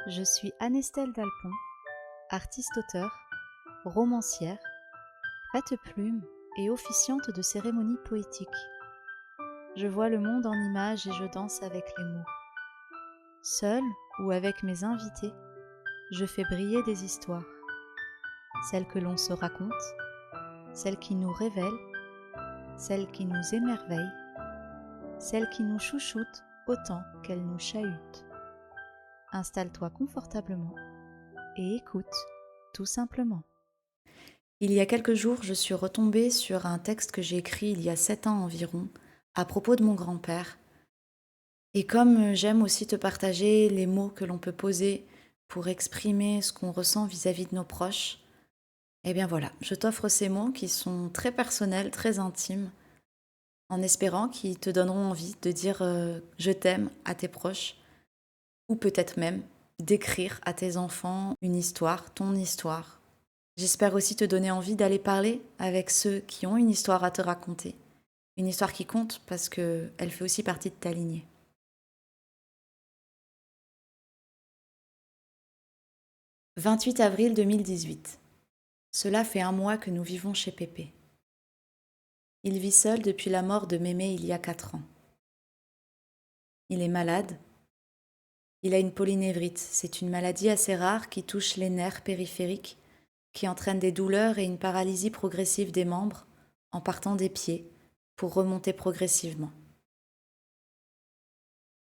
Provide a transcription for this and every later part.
Je suis Anestelle Dalpon, artiste-auteur, romancière, prête-plume et officiante de cérémonies poétiques. Je vois le monde en images et je danse avec les mots. Seule ou avec mes invités, je fais briller des histoires. Celles que l'on se raconte, celles qui nous révèlent, celles qui nous émerveillent, celles qui nous chouchoutent autant qu'elles nous chahutent. Installe-toi confortablement et écoute, tout simplement. Il y a quelques jours, je suis retombée sur un texte que j'ai écrit il y a 7 ans environ, à propos de mon grand-père. Et comme j'aime aussi te partager les mots que l'on peut poser pour exprimer ce qu'on ressent vis-à-vis de nos proches, eh bien voilà, je t'offre ces mots qui sont très personnels, très intimes, en espérant qu'ils te donneront envie de dire je t'aime à tes proches, ou peut-être même d'écrire à tes enfants une histoire, ton histoire. J'espère aussi te donner envie d'aller parler avec ceux qui ont une histoire à te raconter. Une histoire qui compte parce qu'elle fait aussi partie de ta lignée. 28 avril 2018. Cela fait un mois que nous vivons chez Pépé. Il vit seul depuis la mort de Mémé il y a 4 ans. Il est malade. Il a une polynévrite. C'est une maladie assez rare qui touche les nerfs périphériques, qui entraîne des douleurs et une paralysie progressive des membres en partant des pieds pour remonter progressivement.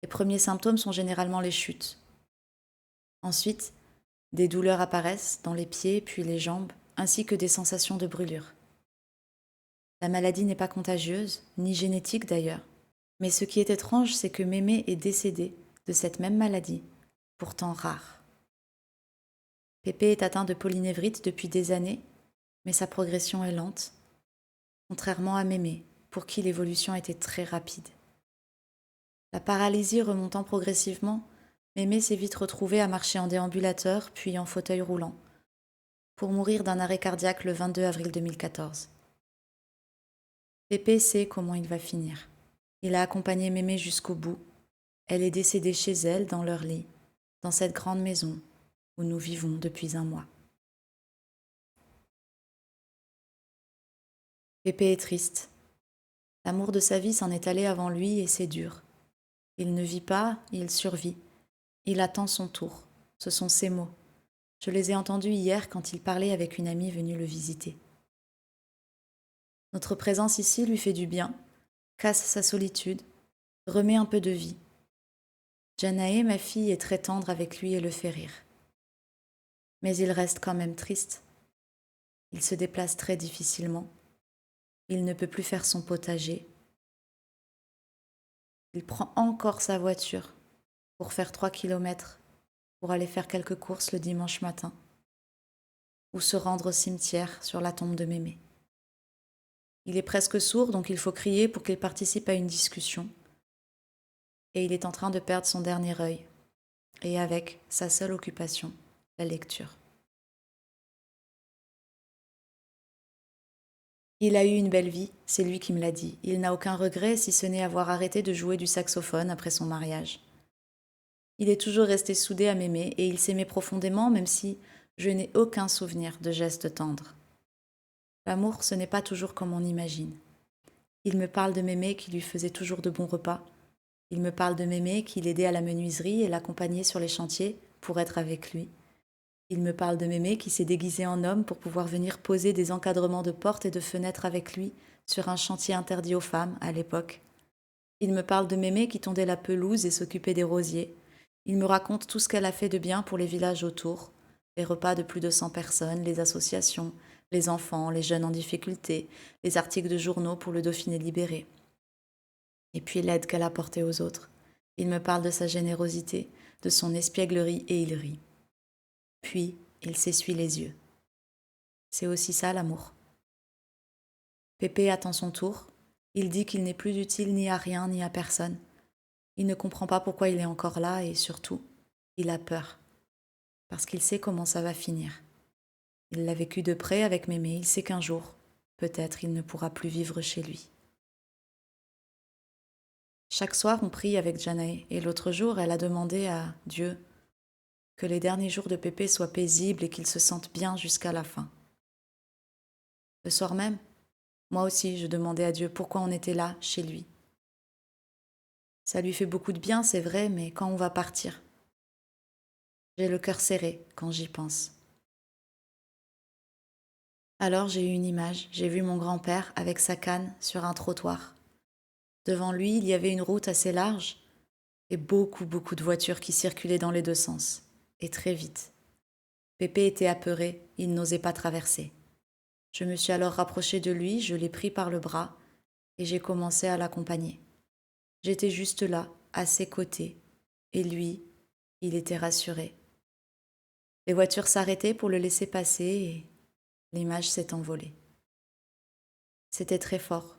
Les premiers symptômes sont généralement les chutes. Ensuite, des douleurs apparaissent dans les pieds puis les jambes, ainsi que des sensations de brûlure. La maladie n'est pas contagieuse, ni génétique d'ailleurs. Mais ce qui est étrange, c'est que Mémé est décédée de cette même maladie, pourtant rare. Pépé est atteint de polynévrite depuis des années, mais sa progression est lente, contrairement à Mémé, pour qui l'évolution était très rapide. La paralysie remontant progressivement, Mémé s'est vite retrouvée à marcher en déambulateur, puis en fauteuil roulant, pour mourir d'un arrêt cardiaque le 22 avril 2014. Pépé sait comment il va finir. Il a accompagné Mémé jusqu'au bout. Elle est décédée chez elle, dans leur lit, dans cette grande maison où nous vivons depuis un mois. Pépé est triste. L'amour de sa vie s'en est allé avant lui et c'est dur. Il ne vit pas, il survit. Il attend son tour. Ce sont ses mots. Je les ai entendus hier quand il parlait avec une amie venue le visiter. Notre présence ici lui fait du bien, casse sa solitude, remet un peu de vie. Janae, ma fille, est très tendre avec lui et le fait rire. Mais il reste quand même triste. Il se déplace très difficilement. Il ne peut plus faire son potager. Il prend encore sa voiture pour faire 3 kilomètres, pour aller faire quelques courses le dimanche matin, ou se rendre au cimetière sur la tombe de Mémé. Il est presque sourd, donc il faut crier pour qu'il participe à une discussion. Et il est en train de perdre son dernier œil, et avec sa seule occupation, la lecture. Il a eu une belle vie, c'est lui qui me l'a dit. Il n'a aucun regret si ce n'est avoir arrêté de jouer du saxophone après son mariage. Il est toujours resté soudé à m'aimer et il s'aimait profondément même si je n'ai aucun souvenir de gestes tendres. L'amour, ce n'est pas toujours comme on imagine. Il me parle de Mémé qui lui faisait toujours de bons repas. Il me parle de Mémé qui l'aidait à la menuiserie et l'accompagnait sur les chantiers pour être avec lui. Il me parle de Mémé qui s'est déguisée en homme pour pouvoir venir poser des encadrements de portes et de fenêtres avec lui sur un chantier interdit aux femmes à l'époque. Il me parle de Mémé qui tondait la pelouse et s'occupait des rosiers. Il me raconte tout ce qu'elle a fait de bien pour les villages autour, les repas de plus de 100 personnes, les associations, les enfants, les jeunes en difficulté, les articles de journaux pour le Dauphiné libéré. Et puis l'aide qu'elle a apportée aux autres. Il me parle de sa générosité, de son espièglerie et il rit. Puis il s'essuie les yeux. C'est aussi ça l'amour. Pépé attend son tour. Il dit qu'il n'est plus utile ni à rien ni à personne. Il ne comprend pas pourquoi il est encore là et surtout, il a peur. Parce qu'il sait comment ça va finir. Il l'a vécu de près avec Mémé, il sait qu'un jour, peut-être il ne pourra plus vivre chez lui. Chaque soir, on prie avec Janae et l'autre jour, elle a demandé à Dieu que les derniers jours de Pépé soient paisibles et qu'il se sente bien jusqu'à la fin. Le soir même, moi aussi, je demandais à Dieu pourquoi on était là, chez lui. Ça lui fait beaucoup de bien, c'est vrai, mais quand on va partir, j'ai le cœur serré quand j'y pense. Alors j'ai eu une image, j'ai vu mon grand-père avec sa canne sur un trottoir. Devant lui, il y avait une route assez large et beaucoup de voitures qui circulaient dans les deux sens, et très vite. Pépé était apeuré, il n'osait pas traverser. Je me suis alors rapprochée de lui, je l'ai pris par le bras et j'ai commencé à l'accompagner. J'étais juste là, à ses côtés, et lui, il était rassuré. Les voitures s'arrêtaient pour le laisser passer et l'image s'est envolée. C'était très fort.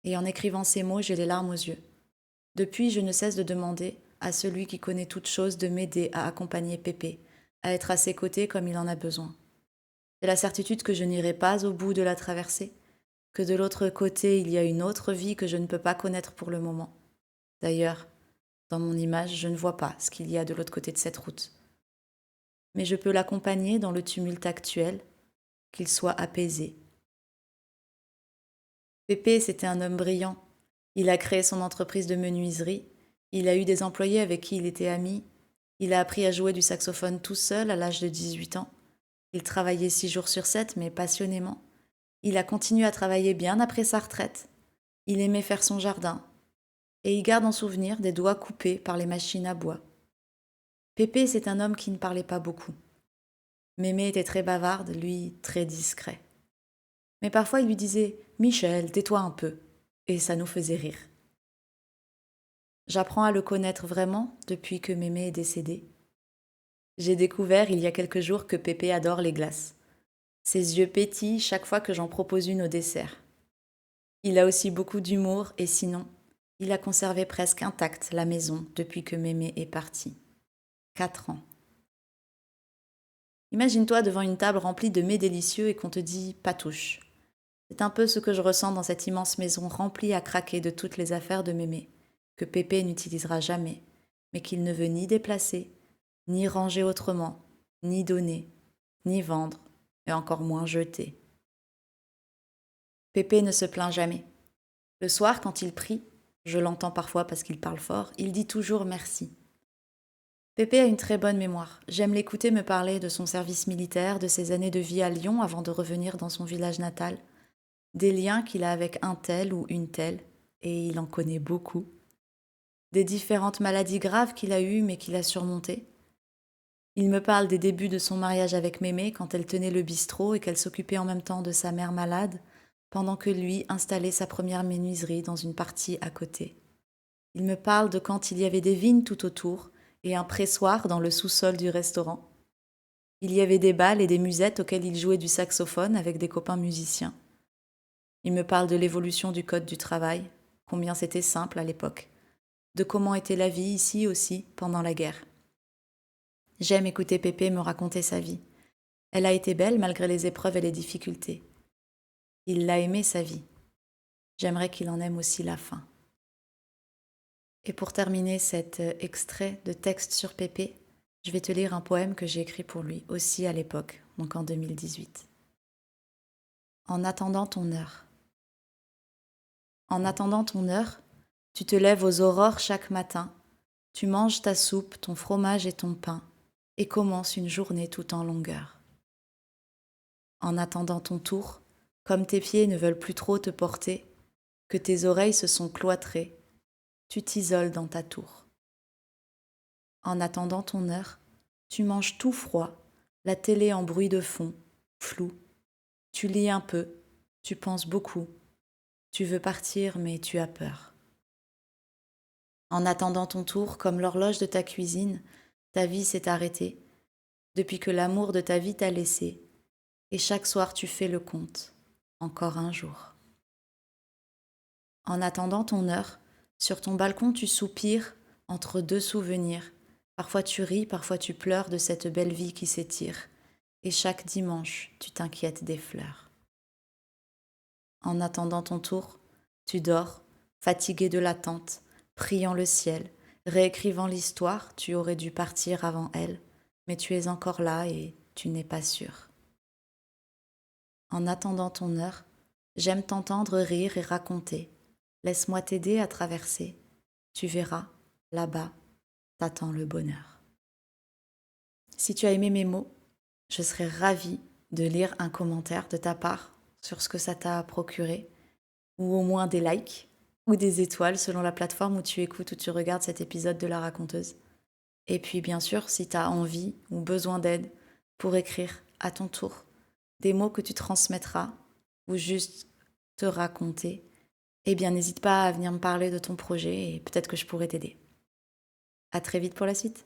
Et en écrivant ces mots, j'ai les larmes aux yeux. Depuis, je ne cesse de demander à celui qui connaît toutes choses de m'aider à accompagner Pépé, à être à ses côtés comme il en a besoin. J'ai la certitude que je n'irai pas au bout de la traversée, que de l'autre côté, il y a une autre vie que je ne peux pas connaître pour le moment. D'ailleurs, dans mon image, je ne vois pas ce qu'il y a de l'autre côté de cette route. Mais je peux l'accompagner dans le tumulte actuel, qu'il soit apaisé. Pépé, c'était un homme brillant. Il a créé son entreprise de menuiserie, il a eu des employés avec qui il était ami, il a appris à jouer du saxophone tout seul à l'âge de 18 ans. Il travaillait 6 jours sur 7, mais passionnément. Il a continué à travailler bien après sa retraite. Il aimait faire son jardin. Et il garde en souvenir des doigts coupés par les machines à bois. Pépé, c'est un homme qui ne parlait pas beaucoup. Mémé était très bavarde, lui très discret. Mais parfois il lui disait « Michel, tais-toi un peu », et ça nous faisait rire. J'apprends à le connaître vraiment depuis que Mémé est décédée. J'ai découvert il y a quelques jours que Pépé adore les glaces. Ses yeux pétillent chaque fois que j'en propose une au dessert. Il a aussi beaucoup d'humour et sinon, il a conservé presque intacte la maison depuis que Mémé est partie. 4 ans. Imagine-toi devant une table remplie de mets délicieux et qu'on te dit « pas touche ». C'est un peu ce que je ressens dans cette immense maison remplie à craquer de toutes les affaires de Mémé, que Pépé n'utilisera jamais, mais qu'il ne veut ni déplacer, ni ranger autrement, ni donner, ni vendre, et encore moins jeter. Pépé ne se plaint jamais. Le soir, quand il prie, je l'entends parfois parce qu'il parle fort, il dit toujours merci. Pépé a une très bonne mémoire. J'aime l'écouter me parler de son service militaire, de ses années de vie à Lyon avant de revenir dans son village natal, des liens qu'il a avec un tel ou une telle, et il en connaît beaucoup, des différentes maladies graves qu'il a eues mais qu'il a surmontées. Il me parle des débuts de son mariage avec Mémé quand elle tenait le bistrot et qu'elle s'occupait en même temps de sa mère malade, pendant que lui installait sa première menuiserie dans une partie à côté. Il me parle de quand il y avait des vignes tout autour et un pressoir dans le sous-sol du restaurant. Il y avait des bals et des musettes auxquelles il jouait du saxophone avec des copains musiciens. Il me parle de l'évolution du code du travail, combien c'était simple à l'époque, de comment était la vie ici aussi pendant la guerre. J'aime écouter Pépé me raconter sa vie. Elle a été belle malgré les épreuves et les difficultés. Il l'a aimée sa vie. J'aimerais qu'il en aime aussi la fin. Et pour terminer cet extrait de texte sur Pépé, je vais te lire un poème que j'ai écrit pour lui, aussi à l'époque, donc en 2018. En attendant ton heure. En attendant ton heure, tu te lèves aux aurores chaque matin, tu manges ta soupe, ton fromage et ton pain, et commences une journée tout en longueur. En attendant ton tour, comme tes pieds ne veulent plus trop te porter, que tes oreilles se sont cloîtrées, tu t'isoles dans ta tour. En attendant ton heure, tu manges tout froid, la télé en bruit de fond, flou. Tu lis un peu, tu penses beaucoup. Tu veux partir, mais tu as peur. En attendant ton tour, comme l'horloge de ta cuisine, ta vie s'est arrêtée, depuis que l'amour de ta vie t'a laissé, et chaque soir tu fais le compte, encore un jour. En attendant ton heure, sur ton balcon tu soupires entre deux souvenirs. Parfois tu ris, parfois tu pleures de cette belle vie qui s'étire, et chaque dimanche tu t'inquiètes des fleurs. En attendant ton tour, tu dors, fatigué de l'attente, priant le ciel, réécrivant l'histoire, tu aurais dû partir avant elle, mais tu es encore là et tu n'es pas sûr. En attendant ton heure, j'aime t'entendre rire et raconter. Laisse-moi t'aider à traverser. Tu verras, là-bas, t'attend le bonheur. Si tu as aimé mes mots, je serais ravie de lire un commentaire de ta part sur ce que ça t'a procuré, ou au moins des likes ou des étoiles selon la plateforme où tu écoutes ou tu regardes cet épisode de La Raconteuse. Et puis bien sûr, si tu as envie ou besoin d'aide pour écrire à ton tour des mots que tu transmettras ou juste te raconter, eh bien n'hésite pas à venir me parler de ton projet et peut-être que je pourrai t'aider. À très vite pour la suite.